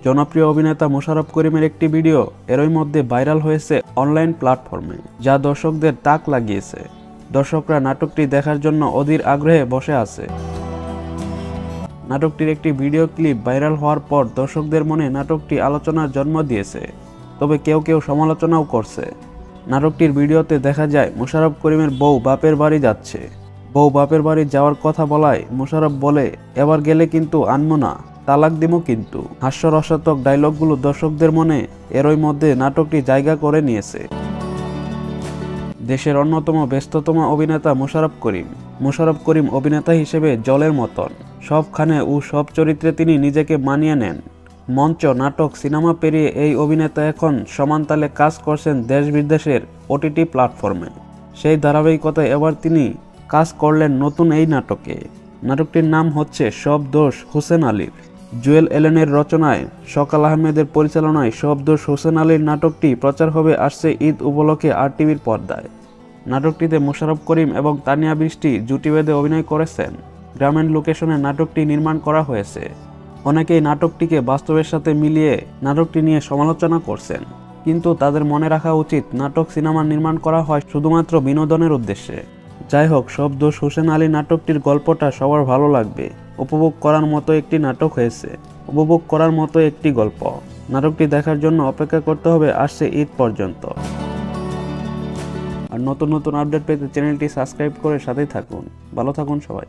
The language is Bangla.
জনপ্রিয় অভিনেতা মোশাররফ করিমের একটি ভিডিও এরই মধ্যে ভাইরাল হয়েছে অনলাইন প্ল্যাটফর্মে, যা দর্শকদের তাক লাগিয়েছে। দর্শকরা নাটকটি দেখার জন্য অধীর আগ্রহে বসে আছে। নাটকটির একটি ভিডিও ক্লিপ ভাইরাল হওয়ার পর দর্শকদের মনে নাটকটি আলোচনার জন্ম দিয়েছে, তবে কেউ কেউ সমালোচনাও করছে। নাটকটির ভিডিওতে দেখা যায় মোশাররফ করিমের বউ বাপের বাড়ি যাচ্ছে। বউ বাপের বাড়ি যাওয়ার কথা বলায় মোশাররফ বলে, এবার গেলে কিন্তু আনবো না, তালাক দিমু কিন্তু। হাস্যরসাত্মক ডায়লগগুলো দর্শকদের মনে এরই মধ্যে নাটকটি জায়গা করে নিয়েছে। দেশের অন্যতম ব্যস্ততম অভিনেতা মোশাররফ করিম অভিনেতা হিসেবে জলের মতন। সবখানে ও সব চরিত্রে তিনি নিজেকে মানিয়ে নেন। মঞ্চ, নাটক, সিনেমা পেরিয়ে এই অভিনেতা এখন সমানতালে কাজ করছেন দেশ বিদেশের ওটিটি প্ল্যাটফর্মে। সেই ধারাবাহিকতায় এবার তিনি কাজ করলেন নতুন এই নাটকে। নাটকটির নাম হচ্ছে সব দোষ হোসেন আলীর। জুয়েল এলেনের রচনায়, সকাল আহমেদের পরিচালনায় সব দোষ হোসেন আলীর নাটকটি প্রচার হবে আসছে ঈদ উপলক্ষে RTVর পর্দায়। নাটকটিতে মোশাররফ করিম এবং তানিয়া বৃষ্টি জুটি বেঁধে অভিনয় করেছেন। গ্রামীণ লোকেশনে নাটকটি নির্মাণ করা হয়েছে। অনেকেই নাটকটিকে বাস্তবের সাথে মিলিয়ে নাটকটি নিয়ে সমালোচনা করছেন, কিন্তু তাদের মনে রাখা উচিত নাটক সিনেমা নির্মাণ করা হয় শুধুমাত্র বিনোদনের উদ্দেশ্যে। যাই হোক, সব দোষ হোসেন আলী নাটকটির গল্পটা সবার ভালো লাগবে। উপভোগ করার মতো একটি নাটক হয়েছে, উপভোগ করার মতো একটি গল্প। নাটকটি দেখার জন্য অপেক্ষা করতে হবে আসছে ঈদ পর্যন্ত। আর নতুন নতুন আপডেট পেতে চ্যানেলটি সাবস্ক্রাইব করে সাথেই থাকুন। ভালো থাকুন সবাই।